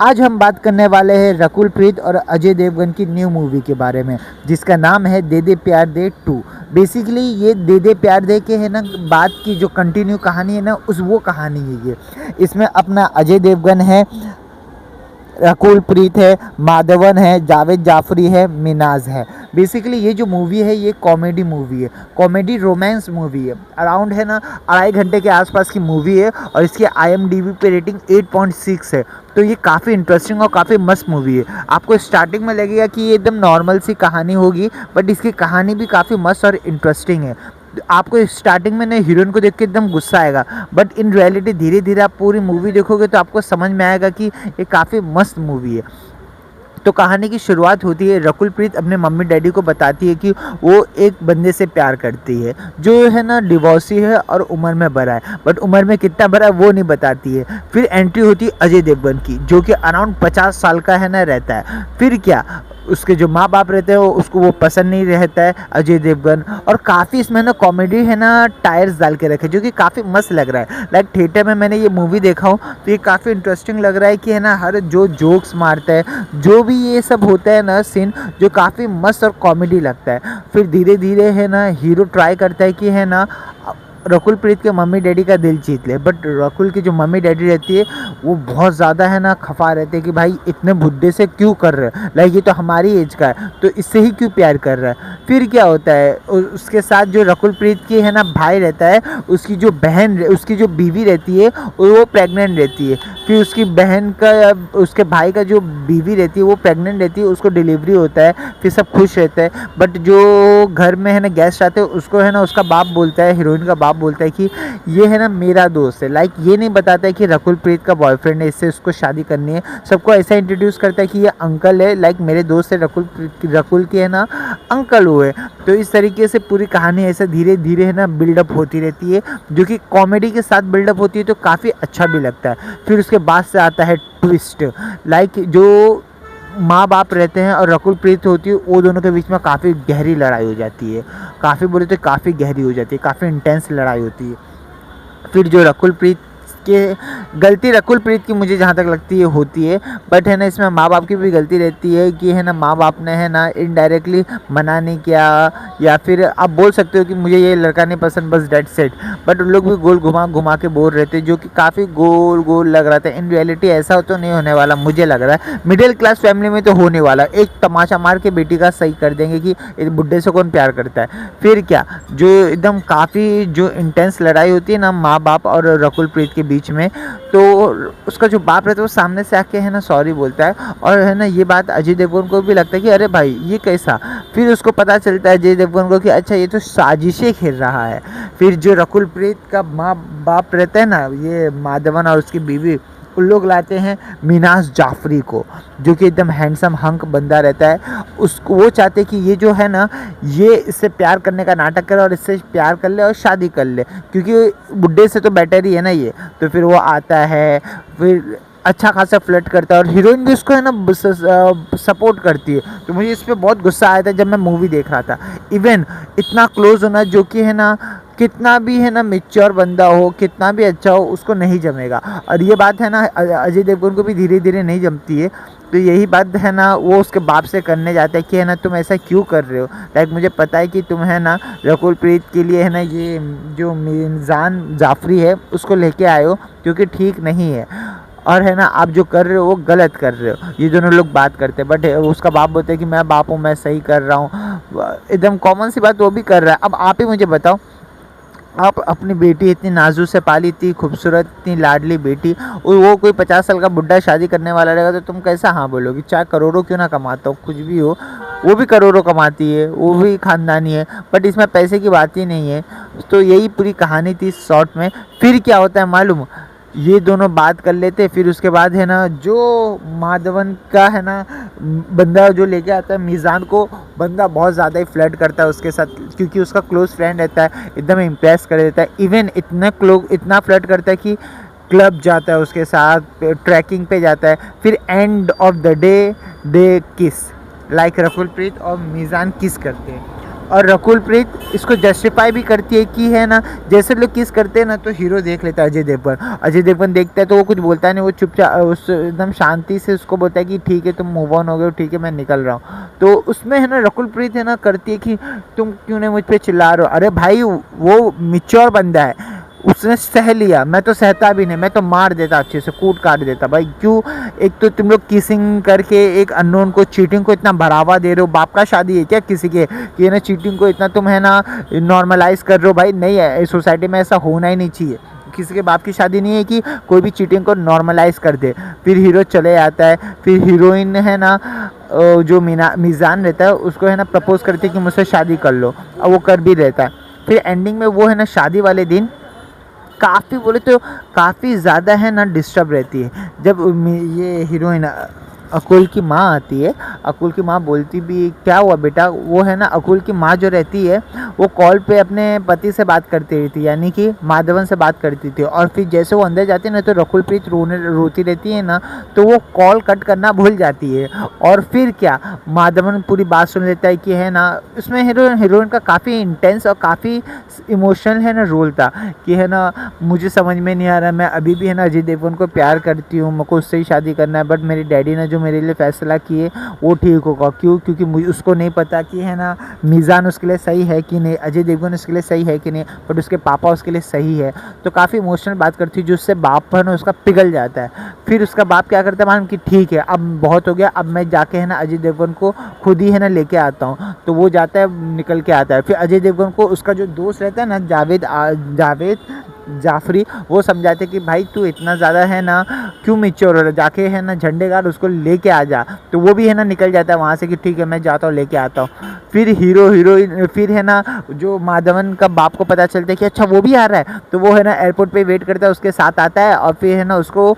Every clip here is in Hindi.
आज हम बात करने वाले हैं रकुल प्रीत और अजय देवगन की न्यू मूवी के बारे में, जिसका नाम है दे दे प्यार दे 2। बेसिकली ये दे दे प्यार दे के है ना, बात की जो कंटिन्यू कहानी है ना, उस वो कहानी है ये। इसमें अपना अजय देवगन है, रकुल प्रीत है, माधवन है, जावेद जाफरी है, मिनाज है। बेसिकली ये जो मूवी है ये कॉमेडी मूवी है, कॉमेडी रोमांस मूवी है। अराउंड है ना 2.5 घंटे के आसपास की मूवी है और इसकी IMDb पे रेटिंग 8.6 है। तो ये काफ़ी इंटरेस्टिंग और काफ़ी मस्त मूवी है। आपको स्टार्टिंग में लगेगा कि ये एकदम नॉर्मल सी कहानी होगी, बट इसकी कहानी भी काफ़ी मस्त और इंटरेस्टिंग है। आपको स्टार्टिंग में ना हीरोइन को देख के एकदम गुस्सा आएगा, बट इन रियलिटी धीरे धीरे आप पूरी मूवी देखोगे तो आपको समझ में आएगा कि ये काफ़ी मस्त मूवी है। तो कहानी की शुरुआत होती है, रकुल प्रीत अपने मम्मी डैडी को बताती है कि वो एक बंदे से प्यार करती है जो है ना डिवोर्सी है और उम्र में बड़ा है, बट उम्र में कितना बड़ा है वो नहीं बताती है। फिर एंट्री होती है अजय देवगन की, जो कि अराउंड 50 साल का है ना रहता है। फिर क्या, उसके जो माँ बाप रहते हैं उसको वो पसंद नहीं रहता है अजय देवगन। और काफ़ी इसमें ना कॉमेडी है ना टायर्स डाल के रखे, जो कि काफ़ी मस्त लग रहा है। लाइक थिएटर में मैंने ये मूवी देखा हूँ तो ये काफ़ी इंटरेस्टिंग लग रहा है कि है ना हर जो जोक्स मारता है, जो भी ये सब होता है ना सीन, जो काफ़ी मस्त और कॉमेडी लगता है। फिर धीरे धीरे है ना हीरो ट्राई करता है कि है ना रकुल प्रीत के मम्मी डैडी का दिल जीत ले, बट रकुल की जो मम्मी डैडी रहती है वो बहुत ज़्यादा है ना खफा रहते हैं कि भाई इतने बुढ़े से क्यों कर रहे हैं, लाइक ये तो हमारी एज का है तो इससे ही क्यों प्यार कर रहा है। फिर क्या होता है, उसके साथ जो रकुल प्रीत की है ना भाई रहता है, उसकी जो बहन उसकी जो बीवी रहती है वो प्रेग्नेंट रहती है। फिर उसकी बहन का, उसके भाई का जो बीवी रहती है वो प्रेग्नेंट रहती है, उसको डिलीवरी होता है। फिर सब खुश रहता है, बट जो घर में है ना गेस्ट आते हैं उसको है ना उसका बाप बोलता है, हीरोइन का बाप बोलता है कि ये है ना मेरा दोस्त है। लाइक ये नहीं बताता है कि रकुल प्रीत का बॉयफ्रेंड है, इससे उसको शादी करनी है। सबको ऐसा इंट्रोड्यूस करता है कि ये अंकल है, लाइक मेरे दोस्त है रकुल के है ना अंकल हुए। तो इस तरीके से पूरी कहानी ऐसे धीरे धीरे है ना बिल्डअप होती रहती है, जो कि कॉमेडी के साथ बिल्डअप होती है तो काफ़ी अच्छा भी लगता है। फिर उसके बाद से आता है ट्विस्ट, लाइक जो माँ बाप रहते हैं और रकुल प्रीत होती है, वो दोनों के बीच में काफ़ी गहरी लड़ाई हो जाती है। काफ़ी बोले तो काफ़ी गहरी हो जाती है, काफ़ी इंटेंस लड़ाई होती है। फिर जो रकुल प्रीत के गलती रकुल प्रीत की मुझे जहाँ तक लगती है होती है, बट है ना इसमें माँ बाप की भी गलती रहती है कि है ना माँ बाप ने है ना इनडायरेक्टली मना नहीं किया, या फिर आप बोल सकते हो कि मुझे ये लड़का नहीं पसंद बस डेट सेट। बट उन लोग भी गोल घुमा घुमा के बोल रहे थे, जो कि काफ़ी गोल गोल लग रहा था। इन रियलिटी ऐसा तो नहीं होने वाला, मुझे लग रहा है मिडिल क्लास फैमिली में तो होने वाला, एक तमाशा मार के बेटी का सही कर देंगे कि बुढ़े से कौन प्यार करता है। फिर क्या, जो एकदम काफ़ी जो इंटेंस लड़ाई होती है ना माँ बाप और रकुल प्रीत के बीच में, तो उसका जो बाप रहता है वो सामने से आके है ना सॉरी बोलता है। और है ना ये बात अजय देवगन को भी लगता है कि अरे भाई ये कैसा। फिर उसको पता चलता है अजय देवगन को कि अच्छा ये तो साजिशें खेल रहा है। फिर जो रकुल प्रीत का माँ बाप रहता है ना, ये माधवन और उसकी बीवी, उन लोग लाते हैं मिनाज जाफरी को, जो कि एकदम हैंडसम हंक बंदा रहता है। उसको वो चाहते हैं कि ये जो है ना ये इससे प्यार करने का नाटक करे और इससे प्यार कर ले और शादी कर ले, क्योंकि बुढ़े से तो बेटर ही है ना ये। तो फिर वो आता है, फिर अच्छा खासा फ्लर्ट करता है और हीरोइन भी उसको है ना सपोर्ट करती है। तो मुझे इस पर बहुत गुस्सा आया था जब मैं मूवी देख रहा था। इवन इतना क्लोज होना, जो कि है ना कितना भी है ना मेच्योर बंदा हो, कितना भी अच्छा हो, उसको नहीं जमेगा। और ये बात है ना अजय देवगन को भी धीरे धीरे नहीं जमती है। तो यही बात है ना वो उसके बाप से करने जाता है कि है ना तुम ऐसा क्यों कर रहे हो, लाइक मुझे पता है कि तुम है ना रकुल प्रीत के लिए है ना ये जो मिजान जाफरी है उसको लेके आए हो, क्योंकि ठीक नहीं है, और है ना आप जो कर रहे हो वो गलत कर रहे हो। ये दोनों लोग बात करते हैं, बट उसका बाप बोलते हैं कि मैं बाप हूँ, मैं सही कर रहा हूँ। एकदम कॉमन सी बात वो भी कर रहा है। अब आप ही मुझे बताओ, आप अपनी बेटी इतनी नाजुक से पाली, इतनी खूबसूरत, इतनी लाडली बेटी, और वो कोई 50 साल का बुढ़ा शादी करने वाला रहेगा तो तुम कैसा हाँ बोलोगी? चाहे करोड़ों क्यों ना कमाता हो, कुछ भी हो, वो भी करोड़ों कमाती है, वो भी खानदानी है, बट इसमें पैसे की बात ही नहीं है। तो यही पूरी कहानी थी शॉर्ट में। फिर क्या होता है मालूम, ये दोनों बात कर लेते, फिर उसके बाद है ना जो माधवन का है ना बंदा जो लेके आता है मीज़ान को, बंदा बहुत ज़्यादा ही फ्लर्ट करता है उसके साथ, क्योंकि उसका क्लोज फ्रेंड रहता है, एकदम इम्प्रेस कर देता है। इवन इतना फ्लर्ट करता है कि क्लब जाता है उसके साथ, ट्रैकिंग पे जाता है। फिर end of the day they किस, लाइक रकुल प्रीत और मीज़ान किस करते हैं। और रकुल प्रीत इसको जस्टिफाई भी करती है कि है ना, जैसे लोग किस करते हैं ना तो हीरो देख लेता है अजय देवगन देखता है तो वो कुछ बोलता नहीं, वो चुपचाप उस एकदम शांति से उसको बोलता है कि ठीक है तुम मूव ऑन हो गए हो, ठीक है मैं निकल रहा हूँ। तो उसमें है ना रकुल प्रीत है ना करती है कि तुम क्यों नहीं मुझ पे चिल्ला रहे हो, अरे भाई वो मिच्योर बंदा है, उसने सह लिया, मैं तो सहता भी नहीं, मैं तो मार देता, अच्छे से कूट काट देता भाई। क्यों? एक तो तुम लोग किसिंग करके एक अननोन को, चीटिंग को इतना बढ़ावा दे रहे हो, बाप का शादी है क्या किसी के कि ना चीटिंग को इतना तुम है ना नॉर्मलाइज कर रहे हो? भाई नहीं है, सोसाइटी में ऐसा होना ही नहीं चाहिए, किसी के बाप की शादी नहीं है कि कोई भी चीटिंग को नॉर्मलाइज कर दे। फिर हीरो चले आता है, फिर हीरोइन है ना जो मीज़ान रहता है उसको है ना प्रपोज करती है कि मुझसे शादी कर लो, और वो कर भी रहता है। फिर एंडिंग में वो है ना शादी वाले दिन काफ़ी बोले तो काफ़ी ज़्यादा है ना डिस्टर्ब रहती है। जब ये हीरोइन अकुल की माँ आती है, अकुल की माँ बोलती भी क्या हुआ बेटा, वो है ना अकुल की माँ जो रहती है वो कॉल पे अपने पति से बात करती रही थी, यानी कि माधवन से बात करती थी। और फिर जैसे वो अंदर जाती है ना तो रकुल प्रीत रोती रहती है ना, तो वो कॉल कट करना भूल जाती है। और फिर क्या, माधवन पूरी बात सुन लेता है कि है ना, इसमें हीरोइन का काफ़ी इंटेंस और काफ़ी इमोशनल है ना रोल था कि है ना मुझे समझ में नहीं आ रहा, मैं अभी भी है ना अजय देवगन को प्यार करती हूँ, मेरे को उससे ही शादी करना है, बट मेरे डैडी ने जो मेरे लिए फ़ैसला किए वो ठीक होगा। क्यों? क्योंकि मुझे उसको नहीं पता कि है ना मीज़ान उसके लिए सही है कि नहीं, अजय देवगन उसके लिए सही है कि नहीं, बट उसके पापा उसके लिए सही है। तो काफ़ी इमोशनल बात करती है, जो उससे बाप पर ना उसका पिघल जाता है। फिर उसका बाप क्या करता है मालूम कि ठीक है अब बहुत हो गया, अब मैं जाके है ना अजय देवगन को खुद ही है ना लेके आता हूँ। तो वो जाता है, निकल के आता है। फिर अजय देवगन को उसका जो दोस्त रहता है ना जावेद जाफरी, वो समझाते कि भाई तू इतना ज़्यादा है ना क्यों मिच्योर हो रहा, जाके है ना झंडे गाड़ उसको लेके आ जा। तो वो भी है ना निकल जाता है वहाँ से कि ठीक है मैं जाता हूँ लेके आता हूँ। फिर हीरोइन फिर है ना जो माधवन का बाप को पता चलता है कि अच्छा वो भी आ रहा है, तो वो है ना एयरपोर्ट पे वेट करता है, उसके साथ आता है और फिर है ना उसको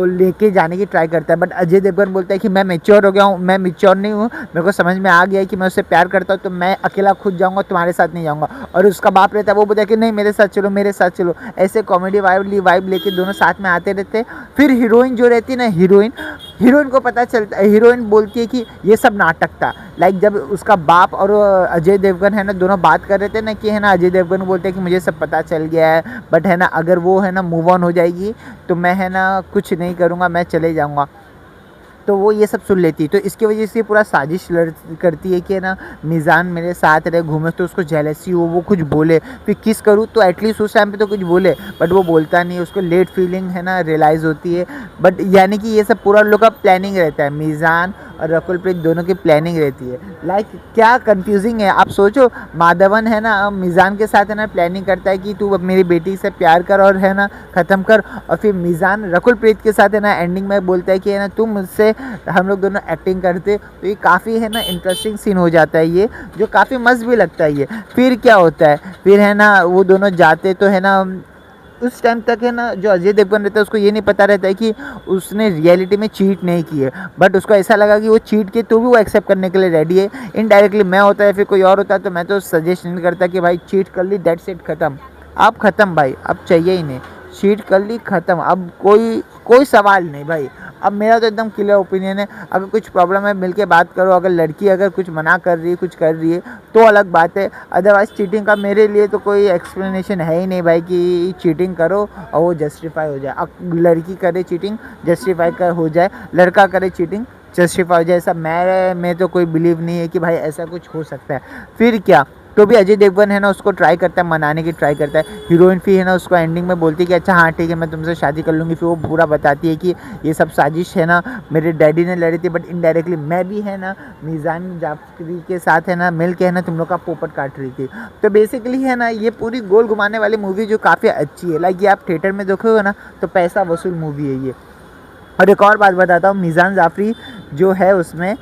लेके जाने की ट्राई करता है। बट अजय देवगन बोलता है कि मैं मैच्योर हो गया हूँ, मैं मैच्योर नहीं हूँ, मेरे को समझ में आ गया है कि मैं उससे प्यार करता हूँ, तो मैं अकेला खुद जाऊँगा, तुम्हारे साथ नहीं जाऊँगा। और उसका बाप रहता है वो बोलता है कि नहीं मेरे साथ चलो, मेरे साथ चलो। ऐसे कॉमेडी वाइब लेके दोनों साथ में आते रहते। फिर हीरोइन जो रहती है ना, हीरोइन को पता चलता है, हीरोइन बोलती है कि ये सब नाटक था। लाइक जब उसका बाप और अजय देवगन है ना दोनों बात कर रहे थे ना कि है ना अजय देवगन बोलते हैं कि मुझे सब पता चल गया है, बट है ना अगर वो है ना मूव ऑन हो जाएगी तो मैं है ना कुछ नहीं करूँगा, मैं चले जाऊँगा। तो वो ये सब सुन लेती है, तो इसकी वजह से पूरा साजिश करती है कि है ना मीज़ान मेरे साथ रहे, घूमे, तो उसको जेलसी हो, वो कुछ बोले, फिर किस करूँ तो एटलीस्ट उस टाइम पे तो कुछ बोले, बट वो बोलता नहीं, उसको लेट फीलिंग है ना रियलाइज़ होती है। बट यानी कि ये सब पूरा लोग का प्लानिंग रहता है, मीज़ान और रकुल प्रीत दोनों की प्लानिंग रहती है। लाइक क्या कंफ्यूजिंग है, आप सोचो, माधवन है ना मीज़ान के साथ है ना प्लानिंग करता है कि तू अब मेरी बेटी से प्यार कर और है ना ख़त्म कर, और फिर मीज़ान रकुल प्रीत के साथ है ना एंडिंग में बोलता है कि है ना तुम मुझसे, हम लोग दोनों एक्टिंग करते। तो ये काफ़ी है ना इंटरेस्टिंग सीन हो जाता है ये, जो काफ़ी मस्त भी लगता है ये। फिर क्या होता है, फिर है ना वो दोनों जाते तो है ना उस टाइम तक है ना जो अजय देवगन रहता है उसको ये नहीं पता रहता है कि उसने रियलिटी में चीट नहीं की है, बट उसको ऐसा लगा कि वो चीट किए तो भी वो एक्सेप्ट करने के लिए रेडी है। इनडायरेक्टली मैं होता है फिर कोई और होता है तो मैं तो सजेस्ट नहीं करता कि भाई चीट कर ली, दैट्स इट, ख़त्म, अब ख़त्म भाई, अब चाहिए ही नहीं, चीट कर ली ख़त्म, अब कोई सवाल नहीं भाई। अब मेरा तो एकदम क्लियर ओपिनियन है, अगर कुछ प्रॉब्लम है मिलके बात करो, अगर लड़की अगर कुछ मना कर रही है, कुछ कर रही है तो अलग बात है, अदरवाइज़ चीटिंग का मेरे लिए तो कोई एक्सप्लेनेशन है ही नहीं भाई कि चीटिंग करो और वो जस्टिफाई हो जाए। अब लड़की करे चीटिंग जस्टिफाई कर हो जाए, लड़का करे चीटिंग जस्टिफाई हो जाए, ऐसा मैं तो कोई बिलीव नहीं है कि भाई ऐसा कुछ हो सकता है। फिर क्या, तो भी अजय देवगन है ना उसको ट्राई करता है, मनाने की ट्राई करता है। हीरोइन फिर है ना उसको एंडिंग में बोलती है कि अच्छा हाँ ठीक है मैं तुमसे शादी कर लूँगी। फिर वो पूरा बताती है कि ये सब साजिश है ना, मेरे डैडी ने लड़ी थी, बट इनडायरेक्टली मैं भी है ना मीज़ान जाफरी के साथ है ना मिल के है ना तुम लोग का पोपट काट रही थी। तो बेसिकली है ना ये पूरी गोल घुमाने वाली मूवी जो काफ़ी अच्छी है, लाइक ये आप थिएटर में देखोगे ना तो पैसा वसूल मूवी है ये। और एक और बात बताता हूँ, मीज़ान जाफरी जो है उसमें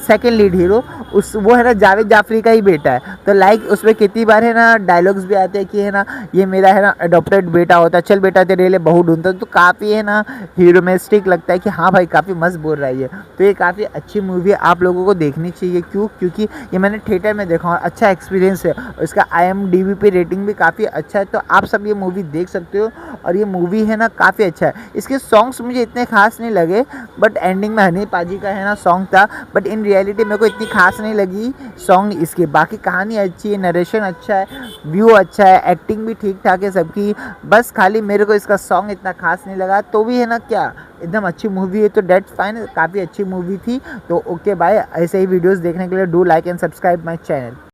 सेकंड लीड हीरो, वो है ना जावेद जाफरी का ही बेटा है। तो लाइक उसमें कितनी बार है ना डायलॉग्स भी आते हैं कि है ना ये मेरा है ना अडॉप्टेड बेटा होता है, चल बेटा तेरे लिए बहू ढूंढता। तो काफ़ी है ना हीरोमेस्टिक लगता है कि हाँ भाई काफ़ी मस्त बोल रहा है ये। तो ये काफ़ी अच्छी मूवी है, आप लोगों को देखनी चाहिए। क्यों? क्योंकि ये मैंने थिएटर में देखा और अच्छा एक्सपीरियंस है, इसका IMDb पे रेटिंग भी काफ़ी अच्छा है। तो आप सब ये मूवी देख सकते हो और ये मूवी है ना काफ़ी अच्छा है। इसके सॉन्ग्स मुझे इतने खास नहीं लगे, बट एंडिंग में हनी पाजी का का है ना सॉन्ग था, बट इन रियलिटी मेरे को इतनी खास नहीं लगी सॉन्ग इसकी। बाकी कहानी अच्छी है, नरेशन अच्छा है, व्यू अच्छा है, एक्टिंग भी ठीक ठाक है सबकी, बस खाली मेरे को इसका सॉन्ग इतना खास नहीं लगा। तो भी है ना क्या एकदम अच्छी मूवी है, तो डेट्स फाइन, काफ़ी अच्छी मूवी थी। तो ओके बाय, ऐसे ही वीडियोस देखने के लिए do like and subscribe my channel.